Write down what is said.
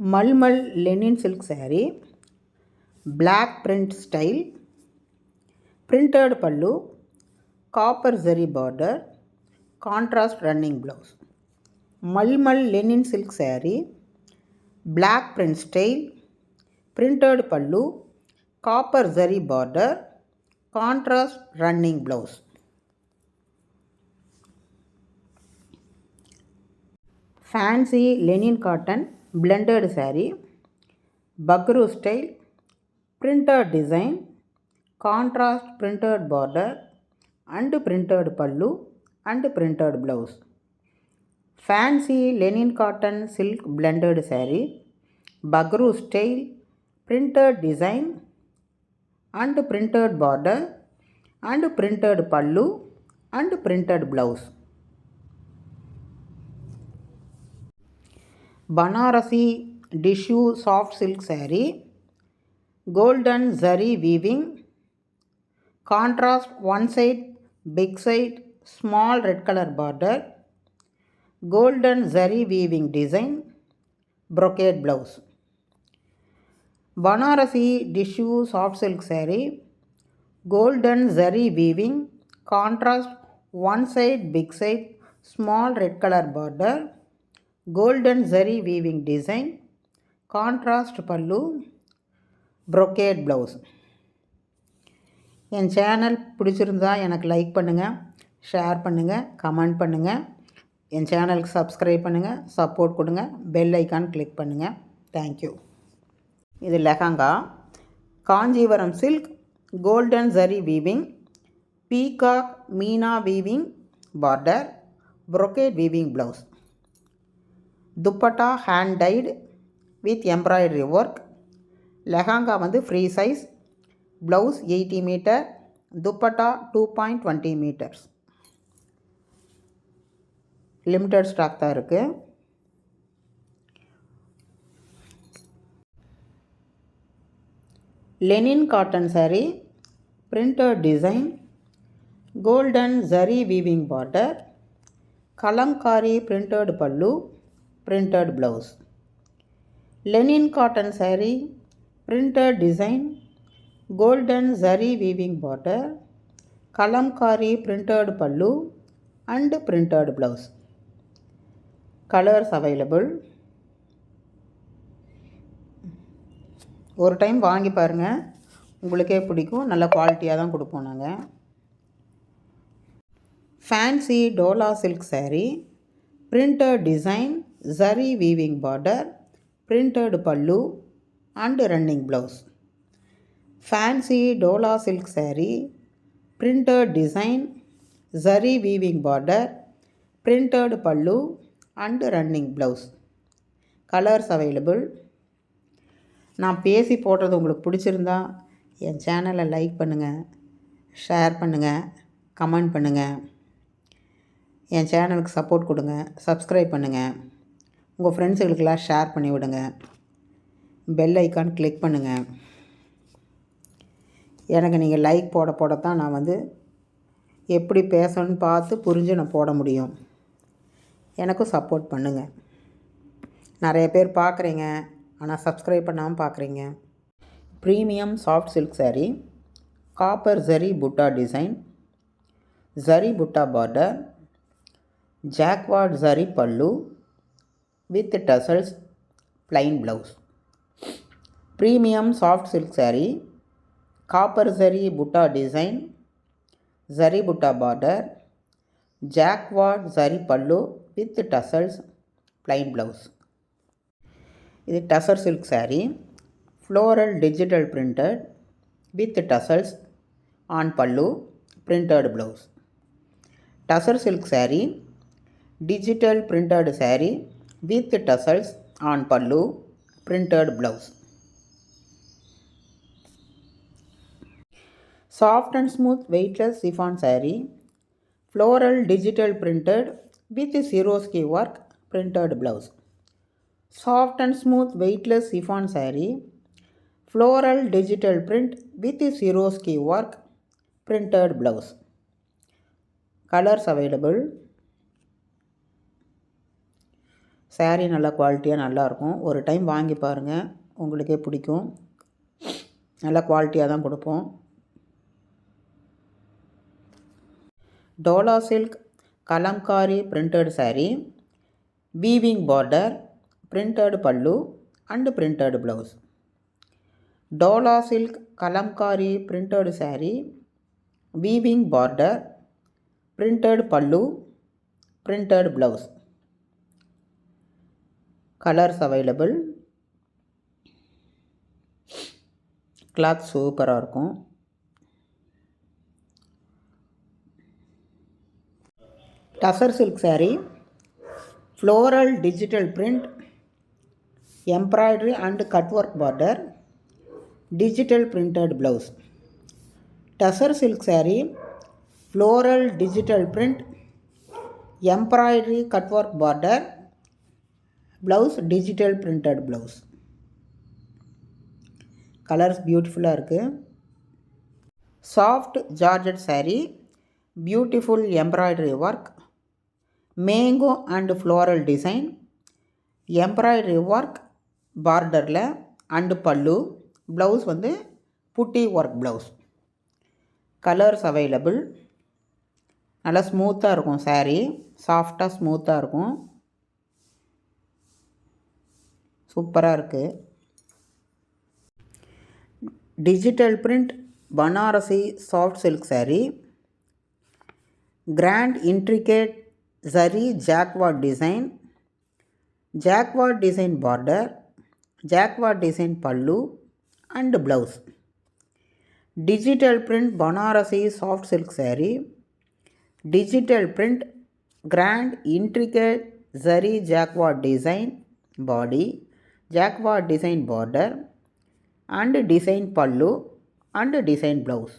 Malmal linen silk saree, black print style, printed pallu, copper zari border, contrast running blouse. Malmal linen silk saree, black print style, printed pallu, copper zari border, contrast running blouse. Fancy linen cotton blended saree, buckaroo style, printed design, contrast printed border and printed pallu and printed blouse. Fancy linen cotton silk blended saree, buckaroo style, printed design and printed border and printed pallu and printed blouse. Banarasi tissue soft silk saree, golden zari weaving, contrast one side, big side, small red color border, golden zari weaving design, brocade blouse. Banarasi tissue soft silk saree, golden zari weaving, contrast one side, big side, small red color border, golden zari weaving design, contrast pallu, brocade blouse. N channel பிடிச்சிருந்தா எனக்கு like பண்ணுங்கள், share பண்ணுங்கள், comment பண்ணுங்கள். என் சேனலுக்கு subscribe பண்ணுங்கள், support கொடுங்க, bell icon click பண்ணுங்கள். Thank you. இது lehenga, Kanchipuram silk, golden zari weaving, peacock meena weaving border, brocade weaving blouse. Dupatta hand dyed with embroidery work. Lehenga free size, blouse 80 meter, dupatta 2.20 meters. Limited stock தான் இருக்குது. Linen cotton saree, printed design, golden zari weaving border, kalamkari printed pallu, printed blouse. Linen cotton saree, printed design, golden zari weaving border, kalamkari printed pallu and printed blouse. Colors available. ஒரு time வாங்கி பாருங்கள், உங்களுக்கே பிடிக்கும். நல்ல குவாலிட்டியாக தான் கொடுப்போம் நாங்கள். Fancy Dola silk saree, printed design, zari weaving border, printed pallu and running blouse. Fancy Dola silk saree, printed design, zari weaving border, printed pallu and running blouse. Colors available. நான் பேசி போடுறது உங்களுக்கு பிடிச்சிருந்தா என் சேனலை லைக் பண்ணுங்கள், ஷேர் பண்ணுங்கள், கமெண்ட் பண்ணுங்கள். என் சேனலுக்கு சப்போர்ட் கொடுங்க, சப்ஸ்கிரைப் பண்ணுங்கள். உங்கள் ஃப்ரெண்ட்ஸுகளுக்கெல்லாம் ஷேர் பண்ணி விடுங்க. பெல் ஐக்கான் கிளிக் பண்ணுங்கள். எனக்கு நீங்கள் லைக் போடத்தான் நான் எப்படி பேசணும்னு பார்த்து புரிஞ்சு நான் போட முடியும். எனக்கும் சப்போர்ட் பண்ணுங்கள். நிறைய பேர் பார்க்குறீங்க, ஆனால் சப்ஸ்கிரைப் பண்ணாமல் பார்க்குறீங்க. Premium soft silk saree, copper zari புட்டா டிசைன், ஜரி புட்டா பார்டர், ஜாக்வார்ட் ஜரி பல்லு with tassels, plain blouse. Premium soft silk saree, copper zari butta design, zari butta border, jacquard zari pallu with tassels, plain blouse. இது tussar silk saree, floral digital printed with tassels on pallu, printed blouse. Tussar silk saree, digital printed saree with tassels on pallu, printed blouse. Soft and smooth weightless chiffon saree, floral digital printed with Swarovski work, printed blouse. Soft and smooth weightless chiffon saree, floral digital print with Swarovski work, printed blouse. Colors available. Sari நல்லா குவாலிட்டியாக நல்லாயிருக்கும். ஒரு time வாங்கி பாருங்கள், உங்களுக்கே பிடிக்கும். நல்லா குவாலிட்டியாக தான் கொடுப்போம். Dola silk Kalamkari printed sari, weaving border, printed pallu and printed blouse. Dola silk Kalamkari printed sari, weaving border, printed pallu, printed blouse. Colours available. Cloth சூப்பராக இருக்கும். Tussar silk sari, floral digital print, embroidery and cut work border, digital printed blouse. Tussar silk sari, floral digital print, embroidery cut work border, blouse digital printed blouse. Colours பியூட்டிஃபுல்லாக இருக்குது. Soft georgette sari, beautiful embroidery work, mango and floral design, embroidery work பார்டரில் and பல்லு, blouse வந்து புட்டி work blouse. Colours available. நல்லா ஸ்மூத்தாக இருக்கும் சாரீ, சாஃப்டாக ஸ்மூத்தாக இருக்கும். சூப்பராக இருக்குது. Digital print Banarasi soft silk sari, grand intricate zari jacquard design, jacquard design border, jacquard design pallu and blouse. Digital print Banarasi soft silk sari, digital print grand intricate zari jacquard design body, jacquard design border and design pallu and design blouse.